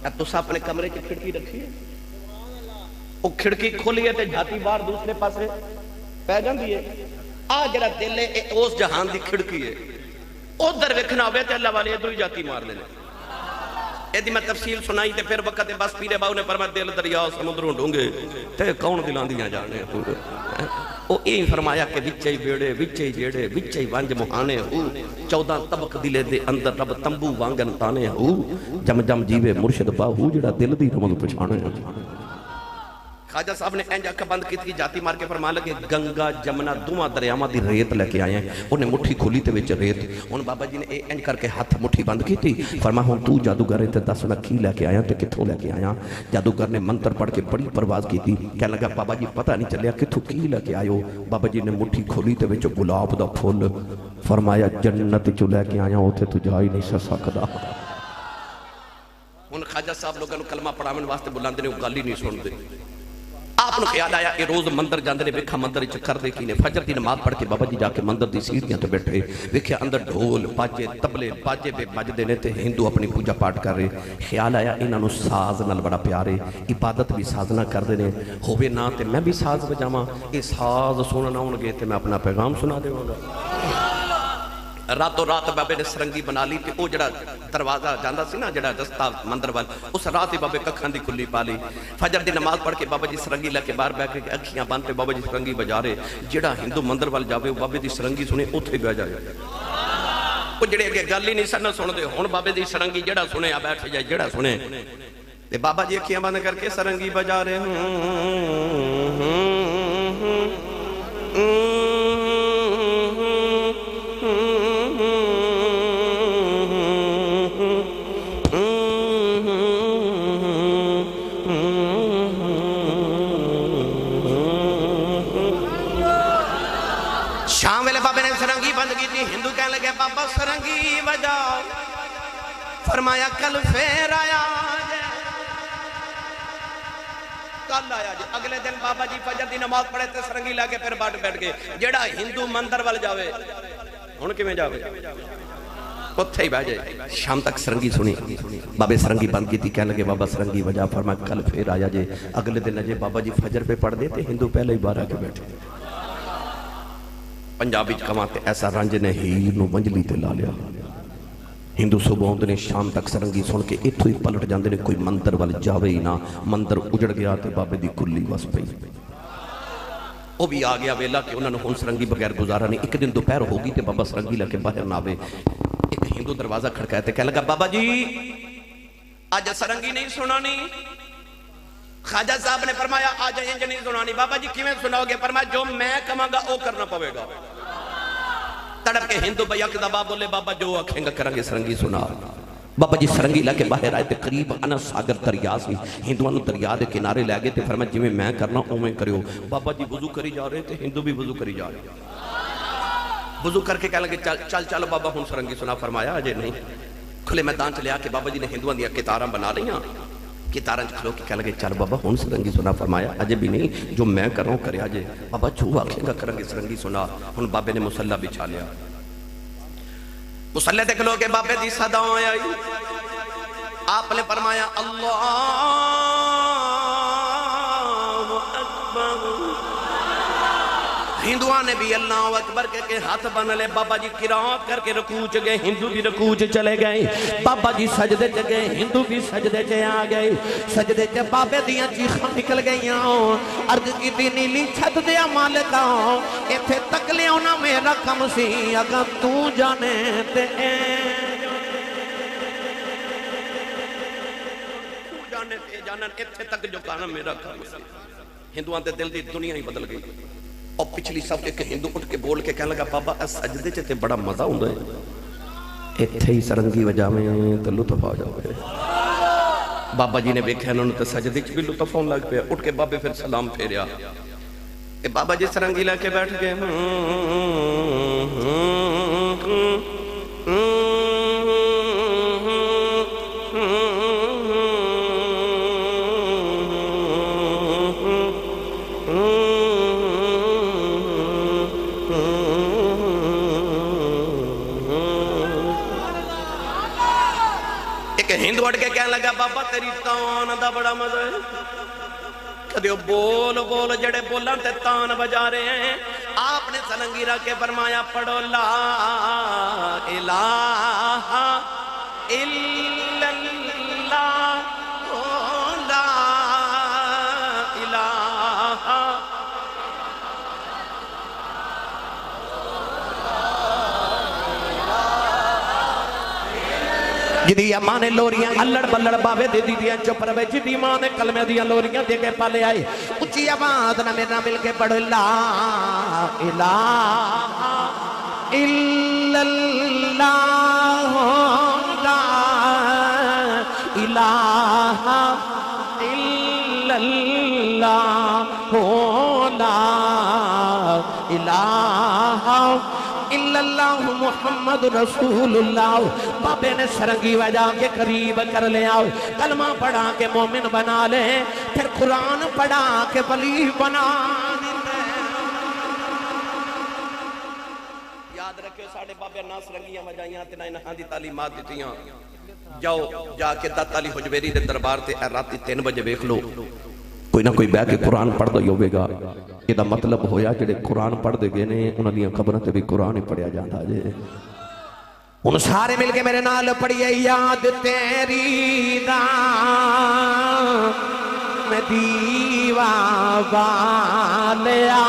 تسا اپنے کمرے کی کھڑکی رکھی ہے، وہ کھڑکی کھولیے تے جھاتی باہر دوسرے پاسے پہ جاندی ہے. آ جڑا دل ہے اس جہان دی کھڑکی ہے، ادھر ویکھنا ہوئے تے اللہ والے ادھر ہی جاتی مار لینے. ایدی میں تفصیل سنائی تے پھر وقت بس پیرے باؤ نے فرمایا دل دریا سمندروں ڈونگے تے کون دلان دیاں جانے. وہ یہ فرمایا کہ وچے بیڑے وچے جیڑے وچے ونج مہانے ہو 14 طبق دلے دے اندر رب تمبو وانگن تانے ہو جم جم جیوے مرشد باہو جڑا دل دی رمض پچھانے. خواجہ صاحب نے اینج اکھ بند کی تھی جاتی مار کے فرمان لگے گنگا جمنا دوہاں دریاواں دی ریت لے کے آئے ہیں. انہیں مٹھی کھولی تے وچ ریت. ان بابا جی نے اینج کر کے ہاتھ مٹھی بند کی تھی. فرما ہوں تو جادوگر ہے تے دس میں کی لے کے آیا تے کتھوں لے کے آیا. جادوگر نے منتر پڑھ کے بڑی پرواز کی تھی. کہنے لگا بابا جی پتہ نہیں چلیا کتھوں کی لے کے آئے ہو. بابا جی نے مٹھی کھولی تے وچ گلاب دا پھول. فرمایا جنت چ لے کے آیا اوتھے تو جا ہی نہیں سکدا. ان خواجہ صاحب لوگوں نے کلمہ پڑھاون واسطے بلاندے نے وہ گل ہی نہیں سن دے. آپ نے خیال آیا کہ روز مندر جاندے نے ویکھا مندر وچ کر دے کی نے. فجر دی نماز پڑھ کے بابا جی جا کے مندر دی سیڑھیاں تے بیٹھے ویکھیا اندر ڈھول باجے تبلے باجے بے بجدے نے تے ہندو اپنی پوجا پاٹ کر رہے. خیال آیا انہاں نوں ساز نال بڑا پیارے عبادت بھی ساز نہ کردے نے. ہووے نہ تے میں بھی ساز بجاواں اے ساز سننا ہون گے تے میں اپنا پیغام سنا دیواں گا. راتوں رات بابے نے سرنگی بنا لی تے او جڑا دروازہ جاندا سی نا جڑا رستہ مندر وال اس رات ہی بابے ککھاں دی کھلی پا لی. فجر دی نماز پڑھ کے بابا جی سرنگی لے کے باہر بیٹھ کے اکھیاں بند تے بابا جی سرنگی بجا رہے. جڑا ہندو مندر وال جاوے بابے دی سرنگی سنے اوتھے بیٹھ جائے. او جڑے اگے گل ہی نہیں سن سن دے ہن بابے دی سرنگی جڑا سنے بیٹھ جائے جڑا سنے تے بابا جی اکھیاں بند کر کے سرنگی بجا رہے. شام ویلے بابے نے سرنگی بند کی تھی. ہندو کہنے لگے بابا سرنگی بجاؤ. فرمایا کل پھر آیا جے کل آیا جے. اگلے دن بابا جی فجر دی نماز پڑھے تے سرنگی لے کے پھر باٹ بیٹھ گئے. جڑا ہندو مندر وال جاوے ہن کیویں جاوے اوتھے ہی بیٹھ جائے. شام تک سرنگی سنی. بابے سرنگی بند کی تھی. کہنے لگے بابا سرنگی بجا. فرمایا کل پھر آیا جے. اگلے دن اجے بابا جی فجر پہ پڑھ دیتے ہندو پہلے ہی باہر آ کے بیٹھے. پنجابی کماتے ایسا رنج نے ہیر نو منجلی تے لا لیا. ہندو صبح ہوندے نے شام تک سرنگی سن کے اتھو ہی پلٹ جاندے نے. کوئی مندر وال جاوے ہی نہ. مندر اجڑ گیا تے بابے دی کلی وس پئی. وہ بھی آ گیا ویلا کہ انہوں نے ہن سرنگی بغیر گزارا نہیں. ایک دن دوپہر ہوگی تے بابا سرنگی لے کے باہر نہ آوے. ایک ہندو دروازہ کھڑکایا تے کہنے لگا بابا جی آج سرنگی نہیں سنانی. خواجہ صاحب نے فرمایا آج انج نہیں سنانی. بابا جی کیویں سناؤ گے؟ فرمایا جو میں کہاں گا وہ کرنا پوے گا. تڑپ کے ہندو بھیا کے دبا بولے بابا جو آکھیں گا کریں گے سرنگی سنا. بابا جی سرنگی لے کے باہر آئے تے قریب انس ساگر دریا سی. ہندوانو دریا دے کنارے لے گئے تے فرمایا جویں میں کرنا اوویں کریو. بابا جی وضو کری جا رہے تے ہندو بھی وضو کری جا رہے. وضو کر کے کہنے لگے چل چل بابا ہن سرنگی سنا. فرمایا اجے نہیں. کھلے میدان چ لے آ کے بابا جی نے ہندوؤں دی کتاراں بنا لیاں. کتاراں چ کھلو کے کہنے لگے چل بابا ہن سرنگی سنا. فرمایا اجے بھی نہیں. جو میں کر رہا ہوں کریا جے. بابا جو آکھیں گا کریں گے سرنگی سنا. ہن بابے نے مصلی بچھا لیا. مصلی تے کھلو کے بابے دی صداواں آئی. آپ نے فرمایا اللہ اکبر. ہندوان نے بھی اللہ اکبر کے ہاتھ بن لے. بابا جی قرات کر کے رکوع چ گئے. ہندو بھی رکوع چ چلے گئے. بابا جی سجدے چ گئے. ہندو بھی سجدے چ آ گئے. سجدے چ بابے دیاں چیخاں نکل گئیاں. عرض کیتی نیلی چھت دیا مالکا ایتھے تک لیاونا میرا کم سی. اگر تو جانے تے جانن ایتھے تک جو کانا میرا کام سی. ہندوان دے دل دی دنیا ہی بدل گئی. اور پچھلی صف ایک ہندو اٹھ کے بول کے کہنے لگا بابا اس سجدے چتے بڑا مزہ ہوں گئے. ایتھے ہی سرنگی وجاویں تو لطف آ جاوے. بابا جی نے بیکھے انہوں نے تو سجدے چ بھی لطف ہون لگ پیا. اٹھ کے بابے پھر سلام پھیریا. بابا جی سرنگی لے کے بیٹھ گئے. پچھو اٹھ کے کہنے لگا بابا تیری تان دا بڑا مزہ ہے کدیو بول بول جڑے بولن تے تان بجا رہے ہیں آپ نے سلنگی رکھ کے فرمایا پڑھو لا الہ الا اللہ لا الہ جدی اماں نے لوریاں الڑ بلڑ باوے دے دی دیاں چپ روے جدی ماں نے کلمے دیاں لوریاں دے کے پالے آئے اچھی آواز نہ میرا مل کے پڑھ لا الہ الا اللہ لا الہ الا اللہ لا الہ الا اللہ محمد رسول اللہ بابے نے سرنگی وجہ کے قریب کر لے آؤ کلمہ پڑھا کے مومن بنا لے پھر قرآن پڑھا کے ولی بنا یاد رکھو ساڑھے بابے نا سرنگیاں وجائیاں تینا انہاں دی تعلیمات دیتیاں جاؤ جا کے داتا علی حجویری دے دربار تے راتی 3 بجے بیکھ لو کوئی نہ کوئی بہ کے قرآن پڑھ دو ہوئے گا یہ دا مطلب ہویا جڑے قرآن پڑھ دے گئے نے انہاں دیاں خبریں تے بھی قرآن ہی پڑھیا جاتا جے ان سارے مل کے میرے نال پڑھیے یاد تیری دا میں دیوا والیا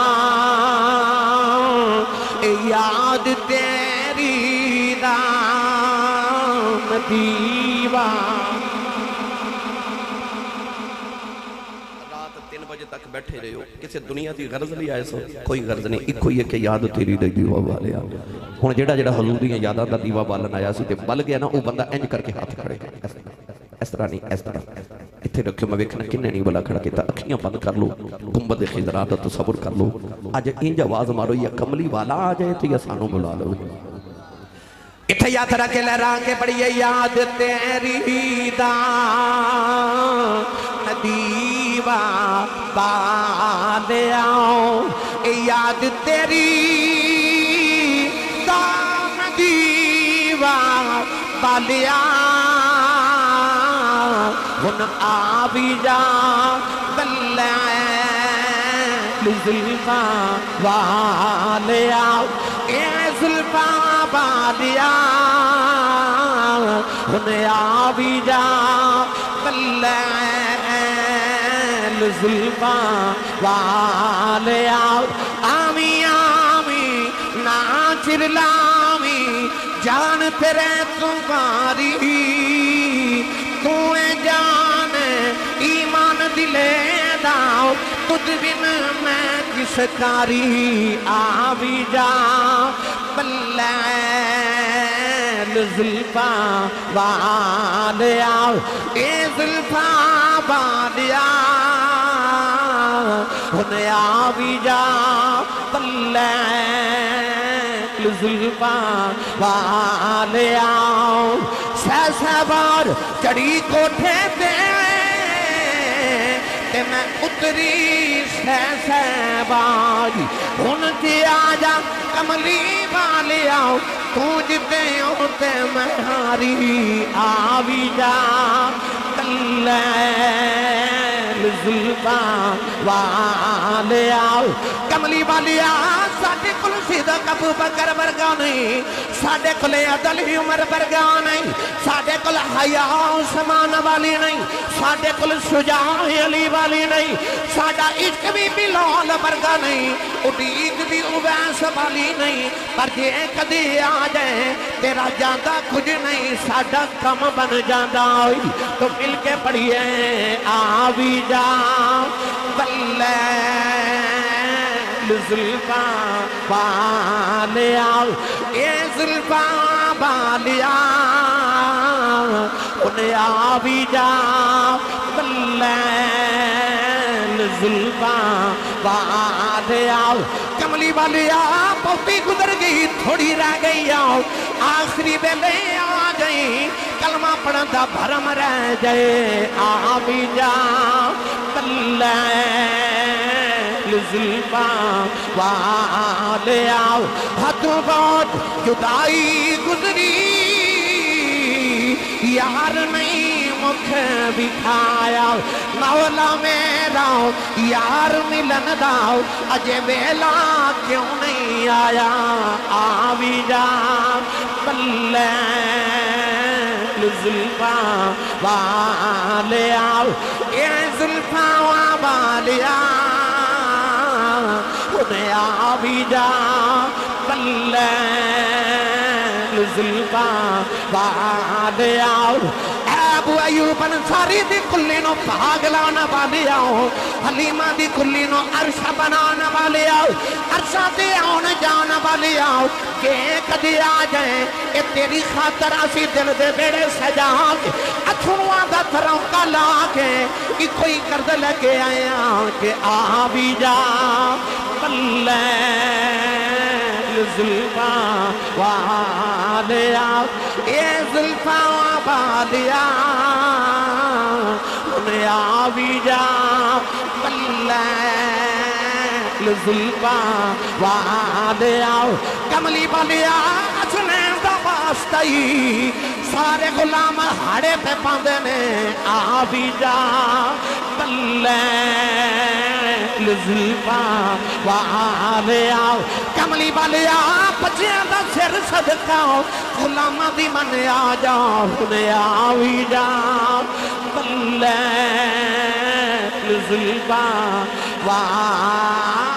یاد تیری دا میں دیوا تک بیٹھے رہے ہو کسی دنیا دی غرض نہیں آئے سو کوئی غرض نہیں ایک کوئی ہے کہ یاد تیری دے دیوا والیا ہون جڑا حضور دیاں یاداں دا دیوا بالن آیا سی تے بل گیا نا وہ بندہ انج کر کے ہاتھ کھڑے اس طرح نہیں اس طرح اتھے رکھو میں ویکھنا کنے نہیں بلا کھڑا کیتا اکھیاں بند کر لو گنبد خضرا دا تصور کر لو اج انج آواز مارو یا کملی والا آ جائے تو یا سانو بلا لو اتھے یاد رکھ کے لہرا کے پڑھیے یاد تیری دا دیوا بالیا یاد تیری دام دیوا بالیا ہن آبی جا بلائے زلفا والیا اے زلفا بالیا ہن آبی جا بلائے زلفا والیا آمی آمی ناچر لامی جان تیرے تمہاری تویں جان ایمان دلے داؤ تجھ بن میں کس کاری آبی جا بلائے زلفا والیا اے زلفا والیا ہن آبی جا بلائے زلفا والیا سہ بار چڑی کوٹھے تے میں اتری سہ بار ہن تے آجا کملی والیا تو جتے ہوتے میں ہاری آبی جا بلائے زلفا والیا کملی والیا ساڑھے کل صدق ابو بکر برگا نہیں ساڑھے کل عدل عمر برگا نہیں ساڑھے کل حیاء عثمان والی نہیں ساڑھے کل شجاع علی والی نہیں ساڑھا عشق بھی بلال برگا نہیں اڈیق بھی اویس والی نہیں پر جے کدی آ جائے تیرا جاندہ کچھ نہیں ساڑھا کم بن جاندہ ہوئی تو مل کے پڑھئے آبی جا بلائے زلفا والیا اے زلفا والیا انہیں آبی جا بلائے زلفا والیا کملی والیا پوپی گزر گئی تھوڑی رہ گئی آخری بیلے آ گئی کلمہ پڑھن دا بھرم رہ جائے آبی جا بلائے زلفا والیا ہاتھوں بہت جدائی گزری یار نہیں اوکھے بٹھایا مولا میرا یار ملن داؤ اجے ویلا کیوں نہیں آیا آ بھی جا بلے زلفاں والے آؤ اے زلفاں والے انہیں آ بھی جا بلے زلفاں والے آؤ ابو ایوب انصاری دی کلی نو پاگلانا والے آؤ حلیمہ دی کلی نو عرشہ بنانا والے آؤ عرشہ دے آن جانا والے آؤ کہ کدی آ جائیں اے تیری خاطر اسی دل دے بیڑے سجا کے اتھنوان دا تھرونکا لا کے کہ کوئی کرد لگے آیا کہ آ بھی جا بلے زلفاں والے آؤ اے زلفاں والے انہیں آ بھی جا بلے زلفاں والے آؤ کملی والے اچھنین دا واسطائی سارے غلام ہاڑے پہ پاندے نے آ بھی جا بلے زلفاں والے آؤ کملی والے بچیاں دا سر صدقاؤ غلامہ دی من آ جاؤ انہیں آ بھی جا بلے زلفاں والے